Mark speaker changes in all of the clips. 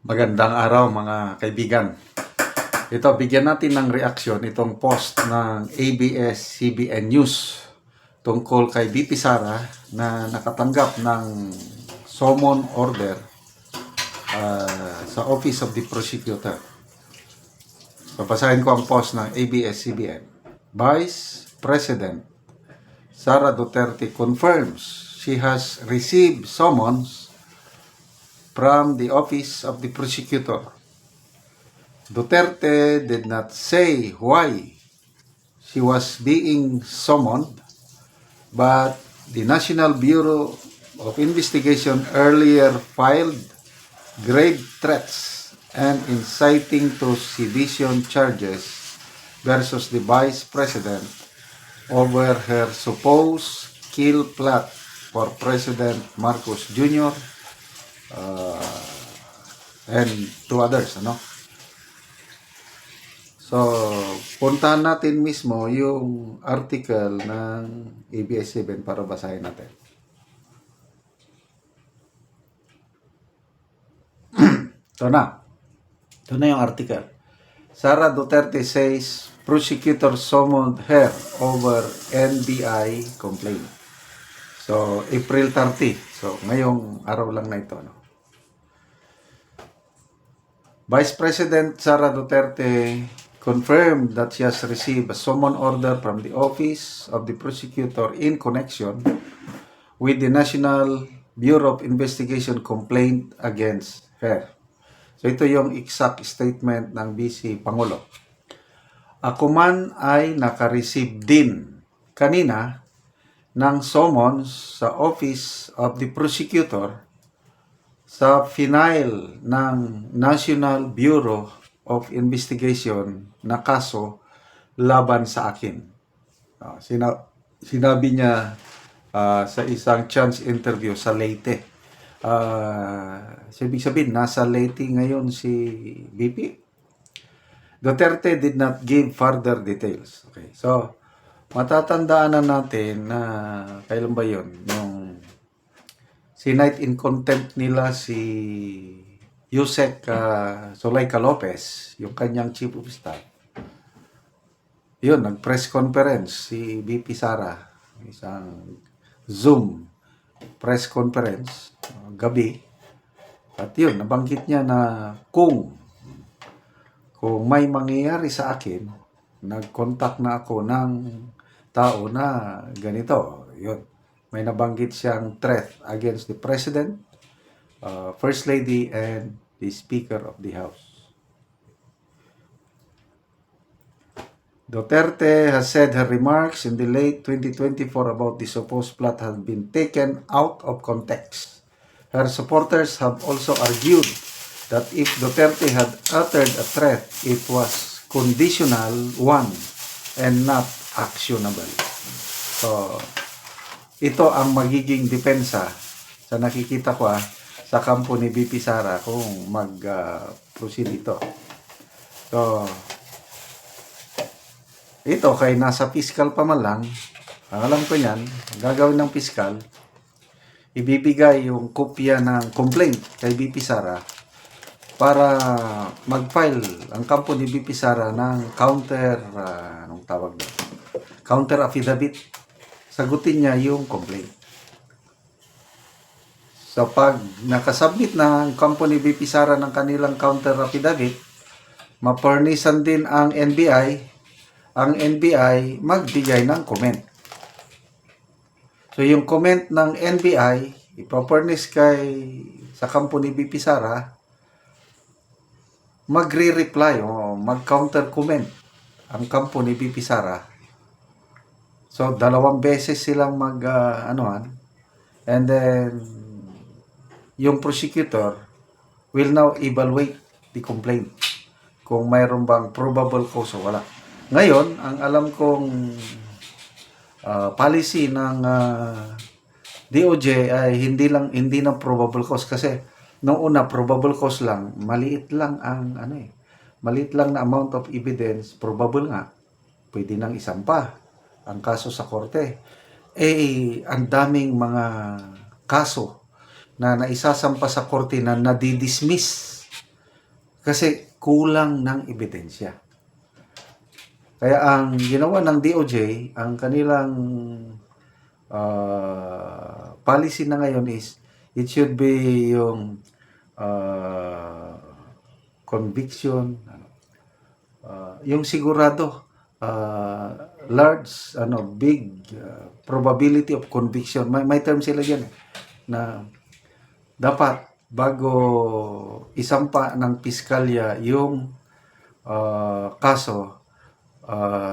Speaker 1: Magandang araw mga kaibigan. Ito, bigyan natin ng reaksyon itong post ng ABS-CBN News tungkol kay VP Sara na nakatanggap ng summon order sa Office of the Prosecutor. Babasahin ko ang post ng ABS-CBN. Vice President Sara Duterte confirms she has received summons from the Office of the Prosecutor. Duterte did not say why she was being summoned, but the National Bureau of Investigation earlier filed grave threats and inciting to sedition charges versus the Vice President over her supposed kill plot for President Marcos Jr. And two others, So, puntahan natin mismo yung article ng ABS-CBN para basahin natin. Ito na yung article. Sara Duterte says prosecutor summoned her over NBI complaint. So, April 30. So, ngayong araw lang na ito, Vice President Sara Duterte confirmed that she has received a summon order from the Office of the Prosecutor in connection with the National Bureau of Investigation complaint against her. So ito yung exact statement ng Vice Pangulo. Ako man ay nakareceive din kanina ng summons sa Office of the Prosecutor sa final ng National Bureau of Investigation na kaso laban sa akin. Sinabi niya sa isang chance interview sa Leyte. Ibig sabihin, nasa Leyte ngayon si VP. Duterte did not give further details. Okay, so matatandaan na natin na kailan ba yun? Yung sinight in contempt nila si Yusek Zuleika Lopez, yung kanyang chief of staff. Yun, nag-press conference si VP Sara, isang Zoom press conference, gabi. At yun, nabanggit niya na kung may mangyayari sa akin, nag-contact na ako ng tao na ganito. Yun, may nabanggit siyang threat against the President, First Lady, and the Speaker of the House. Duterte has said her remarks in the late 2024 about the supposed plot have been taken out of context. Her supporters have also argued that if Duterte had uttered a threat, it was conditional one and not actionable. So, ito ang magiging depensa sa nakikita ko sa kampo ni VP Sara kung mag-proceed ito. So, ito kay nasa fiscal pa man lang, ang alam ko yan, gagawin ng fiscal, ibibigay yung kopya ng complaint kay VP Sara para mag-file ang kampo ni VP Sara ng counter affidavit. Sagutin niya yung complaint. So pag nakasubmit ng company VP Sara ng kanilang counter affidavit, mapernisan din ang NBI magbigay ng comment. So yung comment ng NBI, ipapernis sa company VP Sara, magre-reply o mag-counter comment ang company VP Sara. So 2 beses silang and then yung prosecutor will now evaluate the complaint kung mayroon bang probable cause o wala. Ngayon, ang alam kong policy ng DOJ ay hindi na probable cause kasi nung una probable cause lang, maliit lang na amount of evidence, probable nga. Pwede nang isampa ang kaso sa korte. Ang daming mga kaso na naisasampa sa korte na nadidismiss Kasi kulang ng ebidensya. Kaya ang ginawa ng DOJ, ang kanilang policy na ngayon is it should be yung conviction, yung sigurado, large, big probability of conviction. May term sila dyan na dapat bago isampa ng piskalya yung kaso,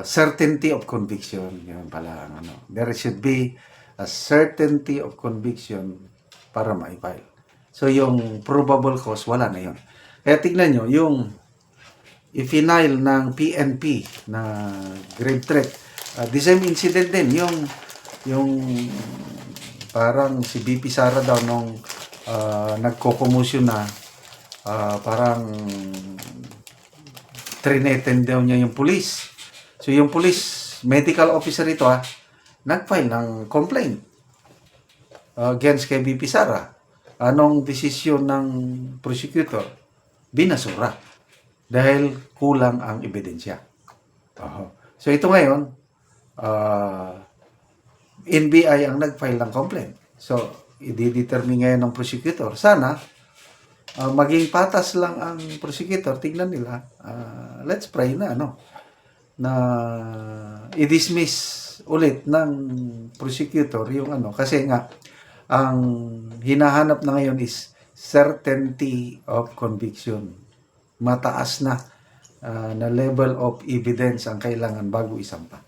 Speaker 1: certainty of conviction. Yun pala ang ano. There should be a certainty of conviction para ma-file. So yung probable cause, wala na yun. Kaya tignan nyo, yung i-final ng PNP na grave threat, the same incident din, yung parang si BP Sara daw nung nagko-commotion na, parang trineten daw niya yung police. So yung police, medical officer ito nag-file ng complaint against kay BP Sara. Anong desisyon ng prosecutor? Binasura. Dahil kulang ang ebidensya. So ito ngayon, NBI ang nag-file ng complaint. So, i-determine ngayon ng prosecutor. Sana, maging patas lang ang prosecutor. Tignan nila. Let's pray na, na i-dismiss ulit ng prosecutor yung kasi nga, ang hinahanap na ngayon is certainty of conviction. Mataas na na level of evidence ang kailangan bago isampa.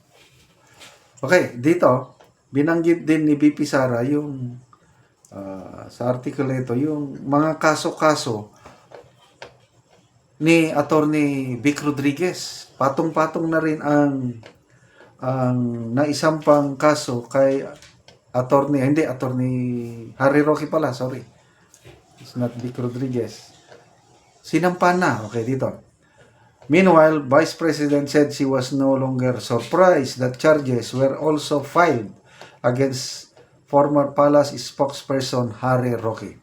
Speaker 1: Okay, dito, binanggit din ni BP Sara yung sa article nito, yung mga kaso-kaso ni Attorney Vic Rodriguez. Patong-patong na rin ang naisampang kaso kay Attorney Harry Roque pala, sorry. It's not Vic Rodriguez. Sinampa na. Okay, dito. Meanwhile, Vice President said she was no longer surprised that charges were also filed against former Palace spokesperson Harry Roque.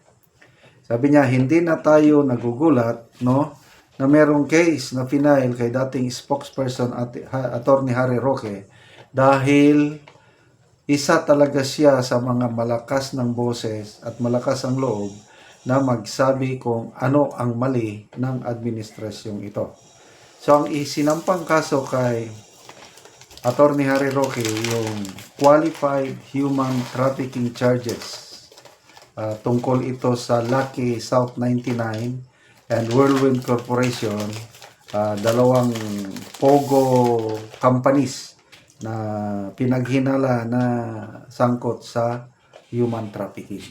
Speaker 1: Sabi niya, hindi na tayo nagugulat, na merong case na final kay dating spokesperson Attorney Harry Roque dahil isa talaga siya sa mga malakas ng boses at malakas ang loob na magsabi kung ano ang mali ng administrasyong ito. So, ang isinampang kaso kay Attorney Harry Roque, yung qualified human trafficking charges. Tungkol ito sa Lucky South 99 and Whirlwind Corporation, dalawang pogo companies na pinaghinala na sangkot sa human trafficking.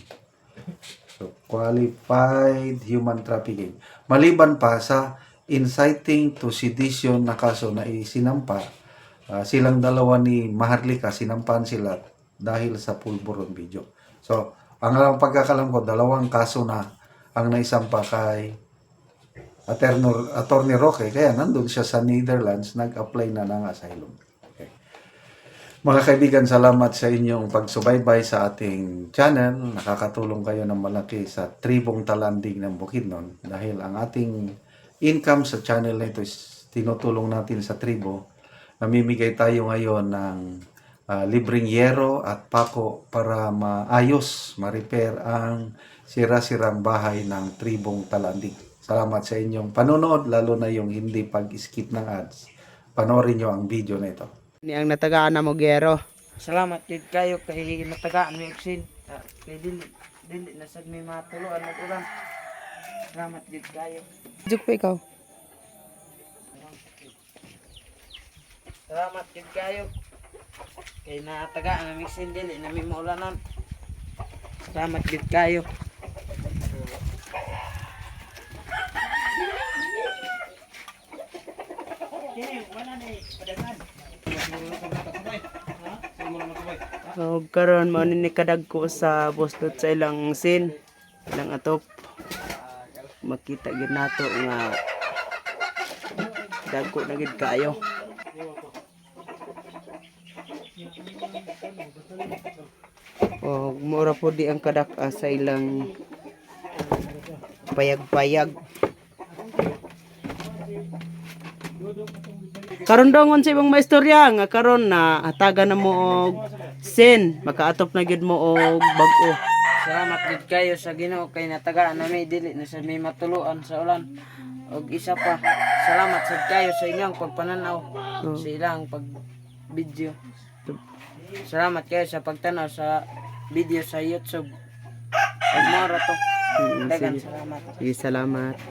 Speaker 1: So, qualified human trafficking. Maliban pa sa inciting to sedition na kaso na isinampa, silang dalawa ni Maharlika, sinampahan sila dahil sa pulburon video. So, ang pagkakalam ko, dalawang kaso na ang naisampa kay Attorney Roque, kaya nandun siya sa Netherlands, nag-apply na ng asylum. Okay. Mga kaibigan, salamat sa inyong pagsubaybay sa ating channel. Nakakatulong kayo ng malaki sa tribong talandig ng Bukidnon dahil ang ating income sa channel na ito is tinutulong natin sa tribo. Namimigay tayo ngayon ng libreng yero at pako para maayos, ma-repair ang sira-sirang bahay ng tribong talandig. Salamat sa inyong panonood, lalo na yung hindi pag-skip ng ads. Panoorin nyo ang video na ito.
Speaker 2: Ni ang natagaan na mo gero.
Speaker 3: Salamat din kayo kay natagaan mo iksin. Kay dili nasag may matuluan na ulang. Salamat din kayo.
Speaker 2: Juk pa ikaw.
Speaker 3: Salamat din kayo. Kay natagaan mo iksin dili na may maulanan. Salamat din kayo.
Speaker 2: So, karon mo ni kadagko sa bustot sa ilang sin, ilang atop. Makita gid nato nga dagko na gid kayo. O mura po di ang kadak sa ilang payag-payag. Karon daw ngon sa ibang maistorya nga karon na hatagan na mo og sin, makaatop na gyud mo og bag-o.
Speaker 3: Salamat gid kayo sa Ginoo kay natagaan na may dili na sa may matuluan sa ulan. Og isa pa, salamat sad kayo sa inyong pagpananaw sa ilang pag video. Salamat kayo sa pagtanaw sa video sa YouTube. Ug mao ra to. Dagan salamat.
Speaker 2: Sige, salamat.